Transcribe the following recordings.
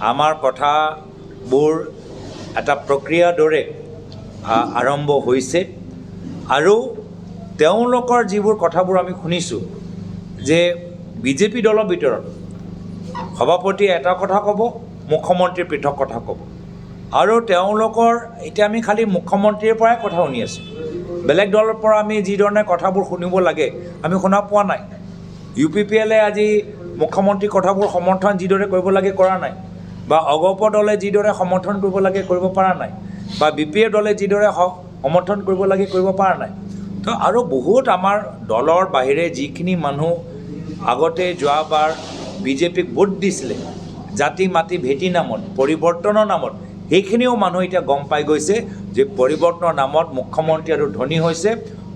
আমাৰ কথাবোৰ এটা প্ৰক্ৰিয়াৰ দৰে আৰম্ভ হৈছে আৰু তেওঁলোকৰ যিবোৰ কথাবোৰ আমি শুনিছোঁ যে বিজেপি দলৰ ভিতৰত সভাপতিয়ে এটা কথা ক'ব, মুখ্যমন্ত্ৰীৰ পৃথক কথা ক'ব আৰু তেওঁলোকৰ এতিয়া আমি খালি মুখ্যমন্ত্ৰীৰ পৰাই কথা শুনি আছোঁ। বেলেগ দলৰ পৰা আমি যিধৰণে কথাবোৰ শুনিব লাগে আমি শুনা পোৱা নাই। UPPLে আজি মুখ্যমন্ত্ৰীৰ কথাবোৰ সমৰ্থন যিদৰে কৰিব লাগে কৰা নাই, বা অগপ দলে যিদৰে সমৰ্থন কৰিব লাগে কৰিব পৰা নাই, বা BPF দলে যিদৰে সমৰ্থন কৰিব লাগে কৰিব পৰা নাই। তো আৰু বহুত আমাৰ দলৰ বাহিৰে যিখিনি মানুহ আগতে যোৱাবাৰ বিজেপিক ভোট দিছিলে জাতি মাটি ভেটি নামত, পৰিৱৰ্তনৰ নামত, সেইখিনিও মানুহ এতিয়া গম পাই গৈছে যে পৰিৱৰ্তনৰ নামত মুখ্যমন্ত্ৰী আৰু ধনী হৈছে,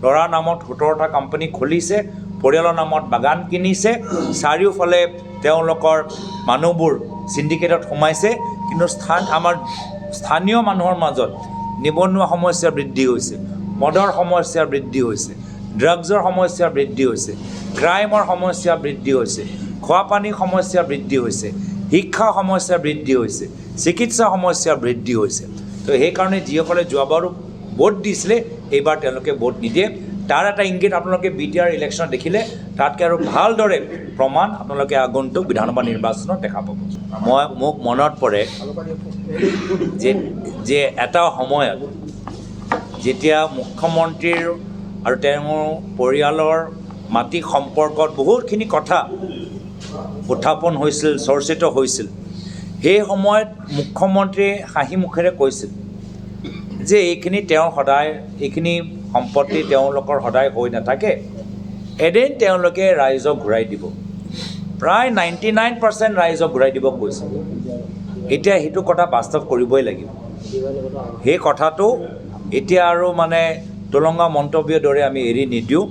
ল'ৰাৰ নামত 17টা কোম্পানী খুলিছে, পৰিয়ালৰ নামত বাগান কিনিছে, চাৰিওফালে তেওঁলোকৰ মানুহবোৰ চিণ্ডিকেটত সোমাইছে। কিন্তু আমাৰ স্থানীয় মানুহৰ মাজত নিবনুৱা সমস্যা বৃদ্ধি হৈছে, মদৰ সমস্যা বৃদ্ধি হৈছে, ড্ৰাগছৰ সমস্যা বৃদ্ধি হৈছে, ক্ৰাইমৰ সমস্যা বৃদ্ধি হৈছে, খোৱাপানীৰ সমস্যা বৃদ্ধি হৈছে, শিক্ষা সমস্যা বৃদ্ধি হৈছে, চিকিৎসা সমস্যা বৃদ্ধি হৈছে। তো সেইকাৰণে যিসকলে যোৱাবাৰো ভোট দিছিলে এইবাৰ তেওঁলোকে ভোট নিদিয়ে। তাৰ এটা ইংগিত আপোনালোকে BTR ইলেকশ্যন দেখিলে, তাতকৈ আৰু ভালদৰে প্ৰমাণ আপোনালোকে আগন্তুক বিধানসভা নিৰ্বাচনত দেখা পাব। মোক মনত পৰে যে এটা সময়ত যেতিয়া মুখ্যমন্ত্ৰীৰ আৰু তেওঁৰ পৰিয়ালৰ মাটি সম্পৰ্কত বহুতখিনি কথা উত্থাপন হৈছিল, চৰ্চিত হৈছিল, সেই সময়ত মুখ্যমন্ত্ৰীয়ে হাঁহি মুখেৰে কৈছিল যে এইখিনি তেওঁ সদায়, এইখিনি সম্পত্তি তেওঁলোকৰ সদায় হৈ নাথাকে, এদিন তেওঁলোকে ৰাইজক ঘূৰাই দিব। প্ৰায় 99% ৰাইজক ঘূৰাই দিব কৈছিল। এতিয়া সেইটো কথা বাস্তৱ কৰিবই লাগিব। সেই কথাটো এতিয়া আৰু মানে তোলঙা মন্তব্যৰ দৰে আমি এৰি নিদিওঁ।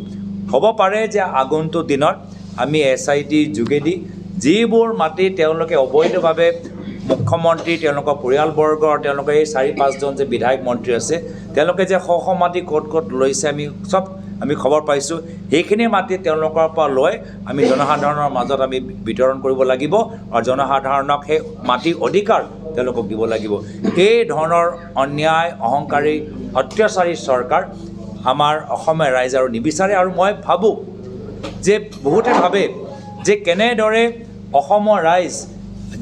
হ'ব পাৰে যে আগন্তুক দিনত আমি SIT যোগেদি যিবোৰ মাটি তেওঁলোকে অবৈধভাৱে মুখ্যমন্ত্ৰী, তেওঁলোকৰ পৰিয়ালবৰ্গৰ, তেওঁলোকৰ এই 4-5জন যে বিধায়ক মন্ত্ৰী আছে, তেওঁলোকে যে শ মাটি ক'ত লৈছে আমি খবৰ পাইছোঁ। সেইখিনি মাটি তেওঁলোকৰ পৰা লৈ আমি জনসাধাৰণৰ মাজত আমি বিতৰণ কৰিব লাগিব আৰু জনসাধাৰণক সেই মাটিৰ অধিকাৰ তেওঁলোকক দিব লাগিব। এই ধৰণৰ অন্যায়, অহংকাৰী, অত্যাচাৰী চৰকাৰ আমাৰ অসমীয়া ৰাইজ আৰু নিবিচাৰে। আৰু মই ভাবোঁ যে বহুতে ভাবে যে কেনেদৰে অসমৰ ৰাইজ,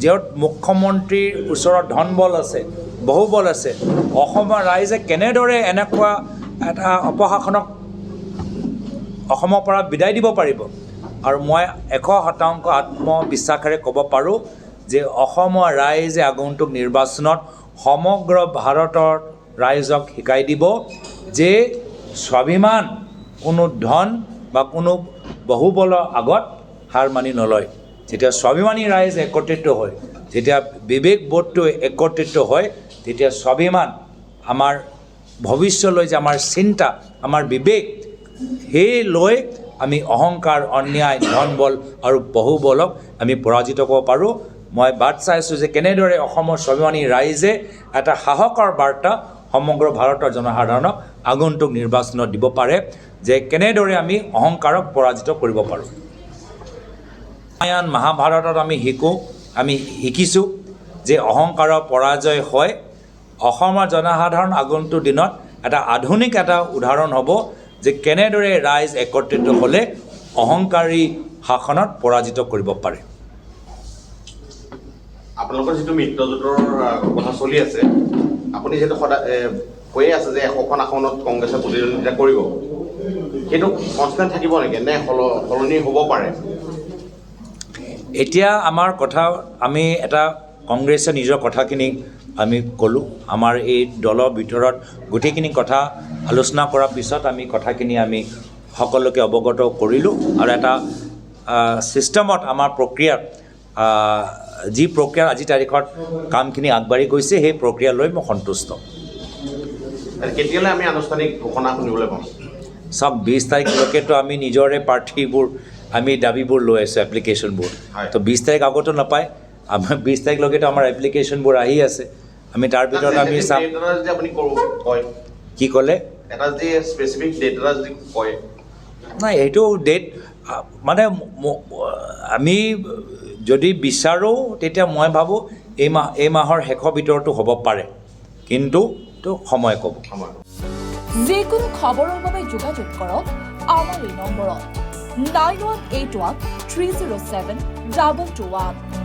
য'ত মুখ্যমন্ত্ৰীৰ ওচৰত ধনবল আছে, বহুবল আছে, অসমৰ ৰাইজে কেনেদৰে এনেকুৱা এটা অপশাসনক অসমৰ পৰা বিদায় দিব পাৰিব। আৰু মই 100% আত্মবিশ্বাসেৰে ক'ব পাৰোঁ যে অসমৰ ৰাইজে আগন্তুক নিৰ্বাচনত সমগ্ৰ ভাৰতৰ ৰাইজক শিকাই দিব যে স্বাভিমান কোনো ধন বা কোনো বহুবলৰ আগত হাৰ মানি নলয়। যেতিয়া স্বাভিমানী ৰাইজ একত্ৰিত হয়, যেতিয়া বিবেকবোধটো একত্ৰিত হয়, তেতিয়া স্বাভিমান, আমাৰ ভৱিষ্যলৈ যে আমাৰ চিন্তা, আমাৰ বিবেক, সেই লৈ আমি অহংকাৰ, অন্যায়, ধনবল আৰু বহুবলক আমি পৰাজিত কৰিব পাৰোঁ। মই বাট চাইছোঁ যে কেনেদৰে অসমৰ স্বাভিমানী ৰাইজে এটা সাহসৰ বাৰ্তা সমগ্ৰ ভাৰতৰ জনসাধাৰণক আগন্তুক নিৰ্বাচনত দিব পাৰে যে কেনেদৰে আমি অহংকাৰক পৰাজিত কৰিব পাৰোঁ। ৰামায়ণ মহাভাৰতত আমি শিকিছোঁ যে অহংকাৰৰ পৰাজয় হয়। অসমৰ জনসাধাৰণ আগন্তুক দিনত এটা আধুনিক এটা উদাহৰণ হ'ব যে কেনেদৰে ৰাইজ একত্ৰিত হ'লে অহংকাৰী শাসনত পৰাজিত কৰিব পাৰে। আপোনালোকৰ যিটো মিত্ৰজোঁটৰ কথা চলি আছে, আপুনি যিহেতু সদায় কৈয়ে আছে যে 100খন আসনত কংগ্ৰেছে প্ৰতিদ্বন্দ্বিতা কৰিব, সেইটো কনষ্টেণ্ট থাকিব নেকি নে সলনি হ'ব পাৰে? এতিয়া আমাৰ কথা, আমি এটা কংগ্ৰেছে নিজৰ কথাখিনি আমি ক'লোঁ, আমাৰ এই দলৰ ভিতৰত গোটেইখিনি কথা আলোচনা কৰাৰ পিছত আমি কথাখিনি আমি সকলোকে অৱগত কৰিলোঁ আৰু এটা ছিষ্টেমত আমাৰ প্ৰক্ৰিয়াত যি প্ৰক্ৰিয়া আজি তাৰিখত কামখিনি আগবাঢ়ি গৈছে সেই প্ৰক্ৰিয়া লৈ মই সন্তুষ্ট। কেতিয়ালৈ আমি আনুষ্ঠানিক ঘোষণা শুনিবলৈ পাম? 20 তাৰিখলৈকেতো আমি নিজৰে প্ৰাৰ্থীবোৰ আমি দাবীবোৰ লৈ আছোঁ, এপ্লিকেশ্যনবোৰ। তো 20 তাৰিখ আগতো নাপায়, আমাৰ 20 তাৰিখলৈকেতো আমাৰ এপ্লিকেশ্যনবোৰ আহি আছে। আমি তাৰ ভিতৰত আমি চাম। কি ক'লে? এটা যে স্পেচিফিক ডেট এটা যদি কয়। নাই, সেইটো ডেট মানে আমি যদি বিচাৰোঁ তেতিয়া মই ভাবোঁ এই মাহৰ শেষৰ ভিতৰতো হ'ব পাৰে, কিন্তু এইটো সময় ক'ব। সময় যিকোনো খবৰৰ বাবে যোগাযোগ কৰক আমাৰ এই নম্বৰত 9181 307 2221।